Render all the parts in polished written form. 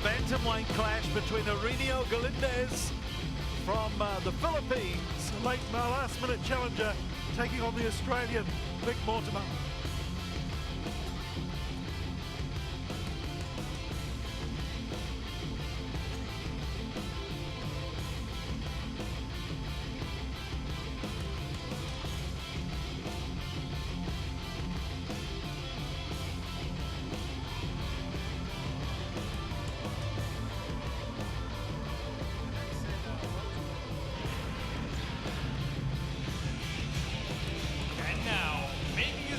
bantamweight clash between Aurelio Galindez from the Philippines, late last-minute challenger, taking on the Australian Vic Mortimer.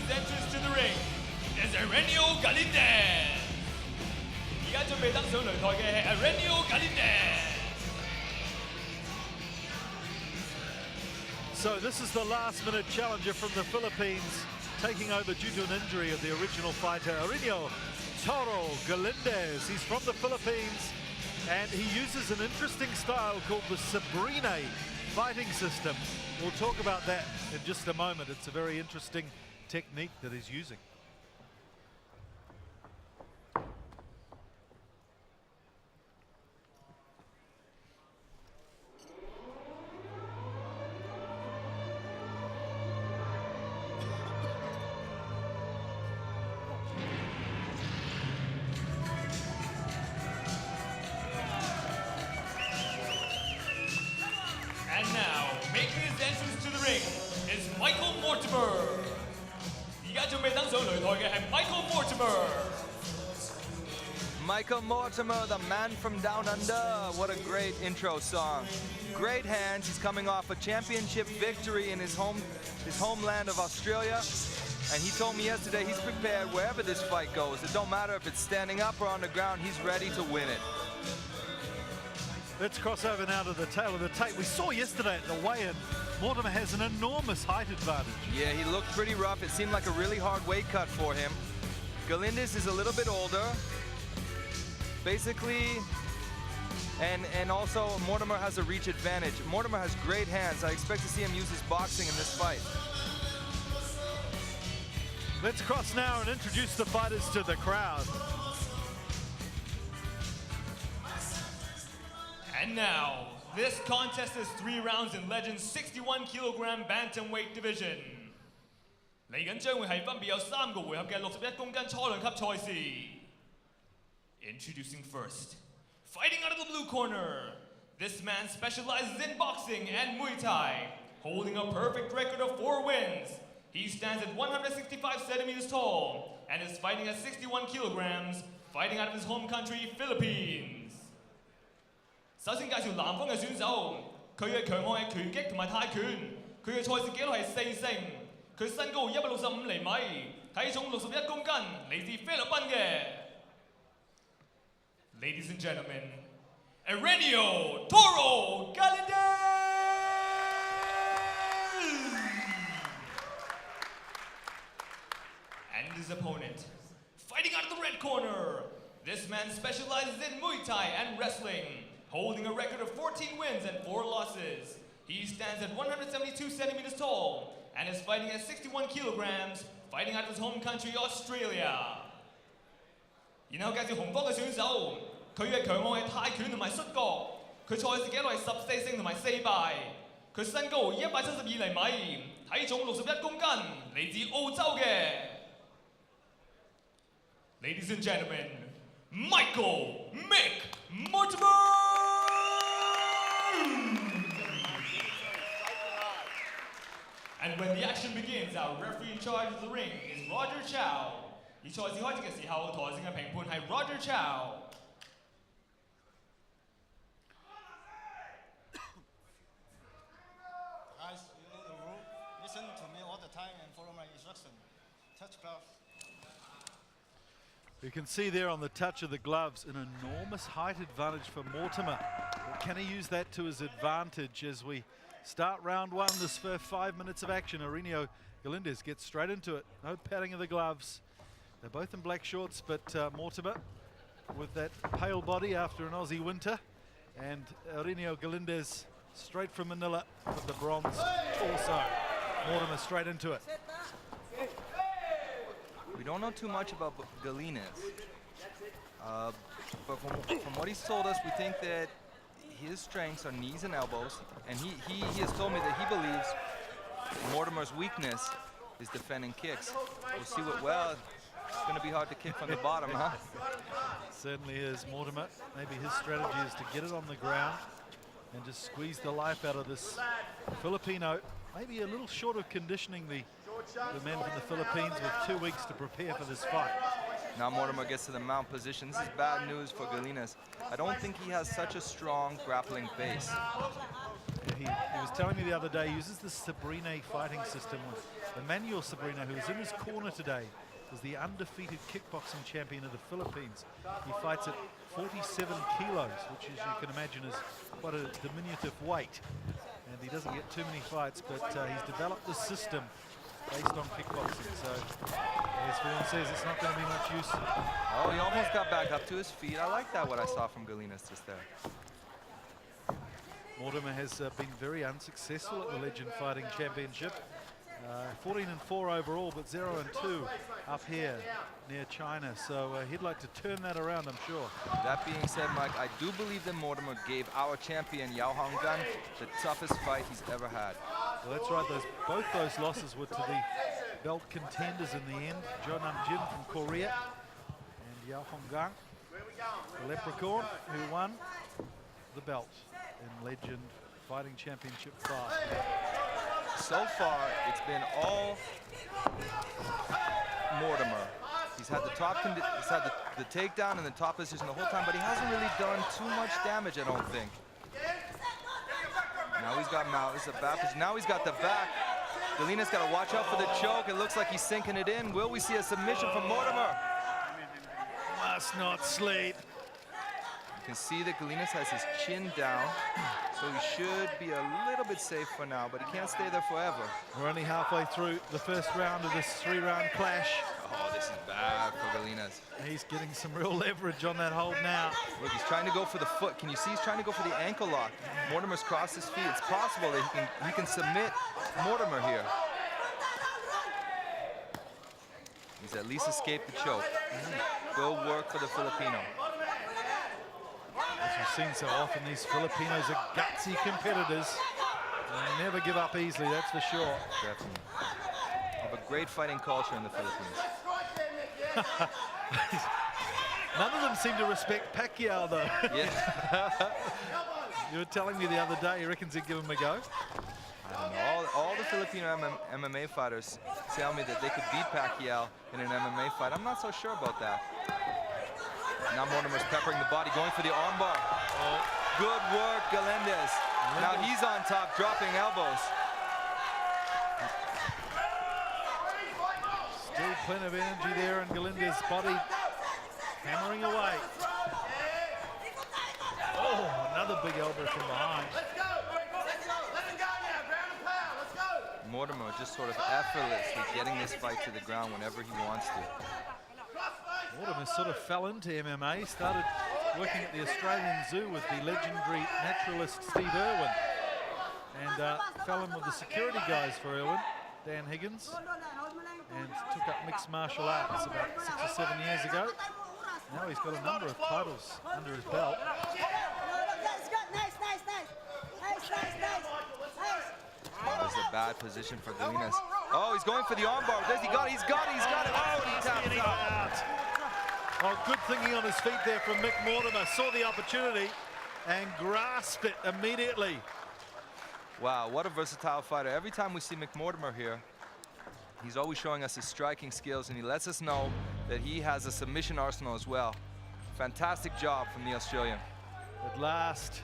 Entrance to the ring is Aurelio Galindez. 而家準備登上擂台嘅係 Aurelio Galindez. So this is the last-minute challenger from the Philippines, taking over due to an injury of the original fighter, Aurelio Toro Galindez. He's from the Philippines, and he uses an interesting style called the Sabrina fighting system. We'll talk about that in just a moment. It's a very interesting technique that he's using. And now, making his entrance to the ring is Michael Mortimer. 而家準備登上擂台嘅係 Michael Mortimer. Michael Mortimer, the man from down under. What a great intro song. Great hands. He's coming off a championship victory in his homeland of Australia. And he told me yesterday he's prepared wherever this fight goes. It don't matter if it's standing up or on the ground, he's ready to win it. Let's cross over now to the tail of the tape. We saw yesterday at the weigh-in, Mortimer has an enormous height advantage. Yeah, he looked pretty rough. It seemed like a really hard weight cut for him. Galindez is a little bit older. Basically, and also Mortimer has a reach advantage. Mortimer has great hands. I expect to see him use his boxing in this fight. Let's cross now and introduce the fighters to the crowd. And now, this contest is 3 rounds in Legend's 61kg bantamweight division. 嚟緊將會係分別有3個回合嘅61公斤初量級賽事。Introducing first, fighting out of the blue corner, this man specializes in boxing and Muay Thai, holding a perfect record of 4 wins. He stands at 165 centimeters tall and is fighting at 61 kilograms, fighting out of his home country, Philippines. 首先介紹南方嘅選手，佢嘅強項係拳擊同埋泰拳，佢嘅賽事紀錄係4勝，佢身高165厘米，體重61公斤，嚟自菲律賓嘅。Ladies and gentlemen, Aurelio Toro Galindez! And his opponent, fighting out of the red corner, this man specializes in Muay Thai and wrestling, holding a record of 14 wins and 4 losses. He stands at 172 centimeters tall and is fighting at 61 kilograms, fighting out of his home country, Australia. 然後介紹紅方嘅選手，佢嘅強項係泰拳同埋摔角，佢賽事紀錄係14勝同埋4敗，佢身高172厘米，體重61公斤，嚟自澳洲嘅。Ladies and gentlemen, Michael Mick Mortimer! And when the action begins, our referee in charge of the ring is Roger Chow. 而賽事開始嘅時候，台上嘅評判係 Roger Chow。Guys, you know the rule. Listen to me all the time and follow my instruction. Touch glove. You can see there on the touch of the gloves an enormous height advantage for Mortimer. But can he use that to his advantage as we start round 1, this first 5 minutes of action? Aurelio Galindez gets straight into it. No padding of the gloves. They're both in black shorts, but Mortimer with that pale body after an Aussie winter. And Aurelio Galindez straight from Manila with the bronze also. Mortimer straight into it. We don't know too much about Galindez. But from what he's told us, we think that his strengths are knees and elbows, and he has told me that he believes Mortimer's weakness is defending kicks. We'll see what, well, it's going to be hard to kick from the bottom, huh? Certainly is. Mortimer, maybe his strategy is to get it on the ground and just squeeze the life out of this Filipino. Maybe a little short of conditioning the men from the Philippines with 2 weeks to prepare for this fight. Now Mortimer gets to the mount position. This is bad news for Galindez. I don't think he has such a strong grappling base. He was telling me the other day he uses the Sabrina fighting system with Emmanuel Sabrina, who is in his corner today, is the undefeated kickboxing champion of the Philippines. He fights at 47 kilos, which, as you can imagine, is quite a diminutive weight. And he doesn't get too many fights, but he's developed this system based on kickboxing. So, as Vaughan says, it's not going to be much use. Oh, he almost got back up to his feet. I like that, what I saw from Galindez just there. Mortimer has been very unsuccessful at the Legend Fighting Championship. 14-4 overall, but 0-2 up here near China. So he'd like to turn that around, I'm sure. That being said, Mike, I do believe that Mortimer gave our champion, Yao Honggan, the toughest fight he's ever had. Well, that's right. Both those losses were to the belt contenders in the end. Jo Nam-jin from Korea and Yao Honggan, the leprechaun, who won the belt in Legend Fighting Championship 5. So far, it's been all Mortimer. He's had the top, he's had the takedown in the top position the whole time, but he hasn't really done too much damage, I don't think. Now he's got mount. This is a bad position. Now he's got the back. Galindez got to watch out for the choke. It looks like he's sinking it in. Will we see a submission from Mortimer? Must not sleep. You can see that Galindez has his chin down, so he should be a little bit safe for now, but he can't stay there forever. We're only halfway through the first round of this 3-round clash. Oh, this is bad for Galindez. He's getting some real leverage on that hold now. Look, he's trying to go for the foot. Can you see he's trying to go for the ankle lock? Mortimer's crossed his feet. It's possible that he can submit Mortimer here. He's at least escaped the choke. Good work for the Filipino. As we've seen so often, these Filipinos are gutsy competitors. They never give up easily, that's for sure. Definitely. Have a great fighting culture in the Philippines. None of them seem to respect Pacquiao, though. Yeah. You were telling me the other day, he reckons he'd give him a go. I don't know. All the Filipino MMA fighters tell me that they could beat Pacquiao in an MMA fight. I'm not so sure about that. Now Mortimer's peppering the body, going for the armbar. Oh. Good work, Galindez. Now he's on top, dropping elbows. Still plenty of energy there, and Galindez's body hammering away. Oh, another big elbow from behind. Mortimer just sort of effortlessly getting this fight to the ground whenever he wants to. Mortimer sort of fell into MMA, started working at the Australian Zoo with the legendary naturalist Steve Irwin, and fell in with the security guys for Irwin, Dan Higgins, and took up mixed martial arts about 6 or 7 years ago. Now he's got a number of titles under his belt. This is a bad position for Galindez. Oh, he's going for the armbar. He's got it. Oh, he tapped out. Oh, good thinking on his feet there from Mick Mortimer. Saw the opportunity and grasped it immediately. Wow, what a versatile fighter. Every time we see Mick Mortimer here, he's always showing us his striking skills, and he lets us know that he has a submission arsenal as well. Fantastic job from the Australian. At last,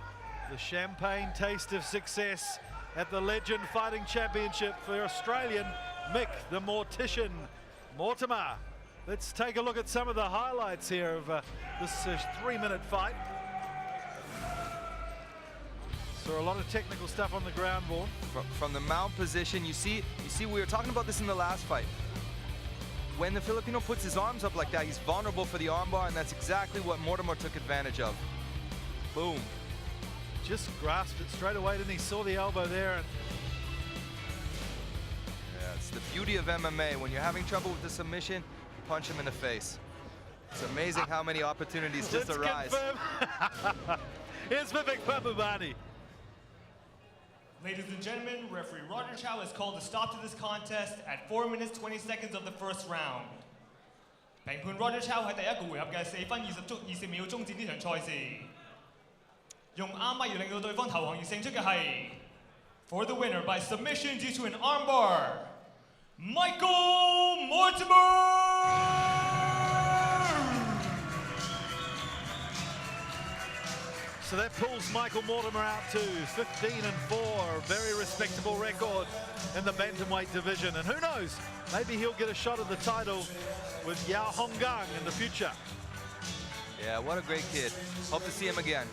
the champagne taste of success at the Legend Fighting Championship for Australian Mick the Mortician Mortimer. Let's take a look at some of the highlights here of this 3-minute fight. So a lot of technical stuff on the ground, Vaughan. From the mount position, you see, we were talking about this in the last fight. When the Filipino puts his arms up like that, he's vulnerable for the armbar, and that's exactly what Mortimer took advantage of. Boom. Just grasped it straight away, didn't he? Saw the elbow there. And yeah, it's the beauty of MMA. When you're having trouble with the submission, punch him in the face. It's amazing how many opportunities just Let's arise. confirm. Here's Vivek Pabubani. Ladies and gentlemen, referee Roger Chow has called a stop to this contest at 4 minutes 20 seconds of the first round. 評判 Roger Chow 喺第一個回合嘅4分20秒終止呢場賽事，用啱咪要令到對方投降而勝出嘅係 For the winner by submission due to an armbar, Michael Mortimer! So that pulls Michael Mortimer out to 15-4, a very respectable record in the bantamweight division. And who knows, maybe he'll get a shot at the title with Yao Honggang in the future. Yeah, what a great kid. Hope to see him again.